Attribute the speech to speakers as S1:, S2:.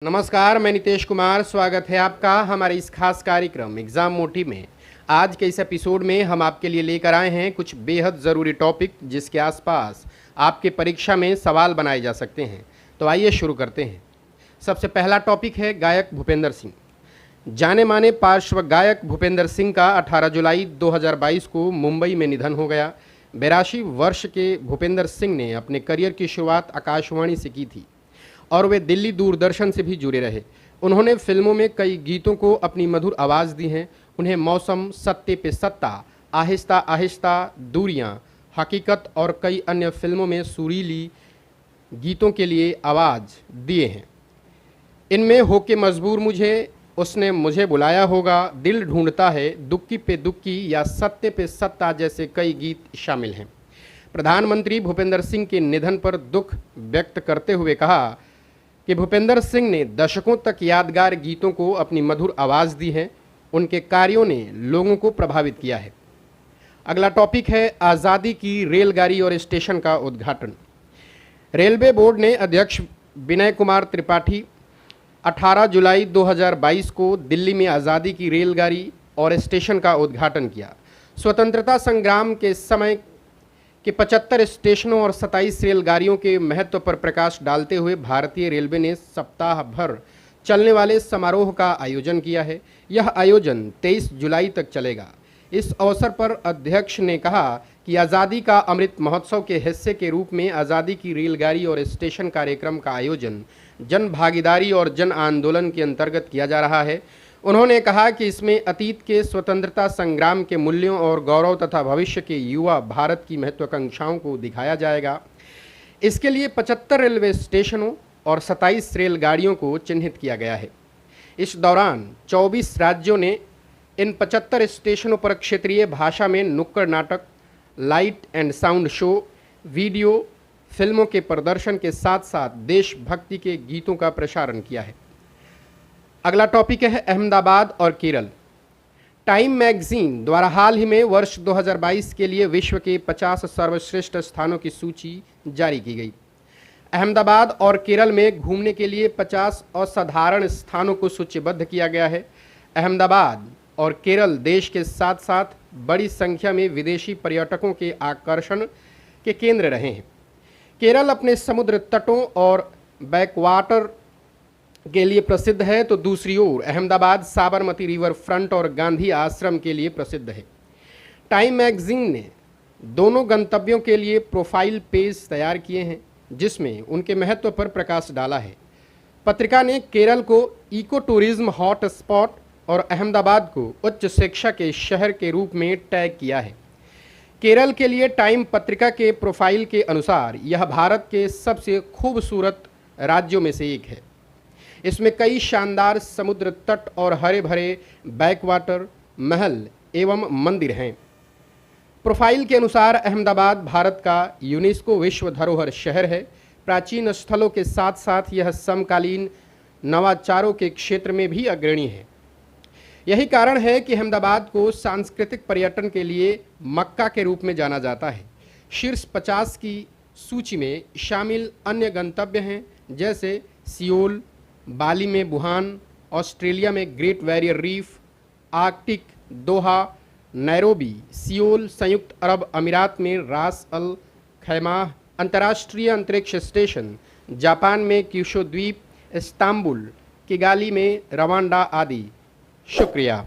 S1: नमस्कार, मैं नितेश कुमार। स्वागत है आपका हमारे इस खास कार्यक्रम एग्ज़ाम मोटिव में। आज के इस एपिसोड में हम आपके लिए लेकर आए हैं कुछ बेहद ज़रूरी टॉपिक जिसके आसपास आपके परीक्षा में सवाल बनाए जा सकते हैं। तो आइए शुरू करते हैं। सबसे पहला टॉपिक है गायक भूपेंद्र सिंह। जाने माने पार्श्व गायक भूपेंद्र सिंह का 18 जुलाई 2022 को मुंबई में निधन हो गया। 82 वर्ष के भूपेंद्र सिंह ने अपने करियर की शुरुआत आकाशवाणी से की थी और वे दिल्ली दूरदर्शन से भी जुड़े रहे। उन्होंने फिल्मों में कई गीतों को अपनी मधुर आवाज़ दी है। उन्हें मौसम, सत्ते पे सत्ता, आहिस्ता आहिस्ता, दूरियां, हकीकत और कई अन्य फिल्मों में सुरीली गीतों के लिए आवाज़ दिए हैं। इनमें होके मजबूर मुझे, उसने मुझे बुलाया होगा, दिल ढूंढता है, दुक्की पे दुक्की या सत्ते पे सत्ता जैसे कई गीत शामिल हैं। प्रधानमंत्री भूपेंद्र सिंह के निधन पर दुख व्यक्त करते हुए कहा कि भूपेंद्र सिंह ने दशकों तक यादगार गीतों को अपनी मधुर आवाज़ दी है। उनके कार्यों ने लोगों को प्रभावित किया है। अगला टॉपिक है आज़ादी की रेलगाड़ी और स्टेशन का उद्घाटन। रेलवे बोर्ड ने अध्यक्ष विनय कुमार त्रिपाठी 18 जुलाई 2022 को दिल्ली में आज़ादी की रेलगाड़ी और स्टेशन का उद्घाटन किया। स्वतंत्रता संग्राम के समय के 75 स्टेशनों और 27 रेलगाड़ियों के महत्व पर प्रकाश डालते हुए भारतीय रेलवे ने सप्ताह भर चलने वाले समारोह का आयोजन किया है। यह आयोजन 23 जुलाई तक चलेगा। इस अवसर पर अध्यक्ष ने कहा कि आज़ादी का अमृत महोत्सव के हिस्से के रूप में आज़ादी की रेलगाड़ी और स्टेशन कार्यक्रम का आयोजन जन भागीदारी और जन आंदोलन के अंतर्गत किया जा रहा है। उन्होंने कहा कि इसमें अतीत के स्वतंत्रता संग्राम के मूल्यों और गौरव तथा भविष्य के युवा भारत की महत्वाकांक्षाओं को दिखाया जाएगा। इसके लिए 75 रेलवे स्टेशनों और 27 रेलगाड़ियों को चिन्हित किया गया है। इस दौरान 24 राज्यों ने इन 75 स्टेशनों पर क्षेत्रीय भाषा में नुक्कड़ नाटक, light and sound show, video फिल्मों के प्रदर्शन के साथ साथ देशभक्ति के गीतों का प्रसारण किया है। अगला टॉपिक है अहमदाबाद और केरल। टाइम मैगजीन द्वारा हाल ही में वर्ष 2022 के लिए विश्व के 50 सर्वश्रेष्ठ स्थानों की सूची जारी की गई। अहमदाबाद और केरल में घूमने के लिए 50 असाधारण स्थानों को सूचीबद्ध किया गया है। अहमदाबाद और केरल देश के साथ साथ बड़ी संख्या में विदेशी पर्यटकों के आकर्षण के केंद्र रहे हैं। केरल अपने समुद्र तटों और बैकवाटर के लिए प्रसिद्ध है, तो दूसरी ओर अहमदाबाद साबरमती रिवर फ्रंट और गांधी आश्रम के लिए प्रसिद्ध है। टाइम मैगजीन ने दोनों गंतव्यों के लिए प्रोफाइल पेज तैयार किए हैं जिसमें उनके महत्व पर प्रकाश डाला है। पत्रिका ने केरल को इको टूरिज्म हॉट स्पॉट और अहमदाबाद को उच्च शिक्षा के शहर के रूप में टैग किया है। केरल के लिए टाइम पत्रिका के प्रोफाइल के अनुसार यह भारत के सबसे खूबसूरत राज्यों में से एक है। इसमें कई शानदार समुद्र तट और हरे भरे बैकवाटर, महल एवं मंदिर हैं। प्रोफाइल के अनुसार अहमदाबाद भारत का यूनेस्को विश्व धरोहर शहर है। प्राचीन स्थलों के साथ साथ यह समकालीन नवाचारों के क्षेत्र में भी अग्रणी है। यही कारण है कि अहमदाबाद को सांस्कृतिक पर्यटन के लिए मक्का के रूप में जाना जाता है। शीर्ष 50 की सूची में शामिल अन्य गंतव्य हैं जैसे सियोल, बाली में बुहान, ऑस्ट्रेलिया में ग्रेट बैरियर रीफ, आर्कटिक, दोहा, नैरोबी, सियोल, संयुक्त अरब अमीरात में रास अल खैमा अंतर्राष्ट्रीय अंतरिक्ष स्टेशन, जापान में क्यूशो द्वीप, इस्तांबुल, किगाली में रवांडा आदि। शुक्रिया।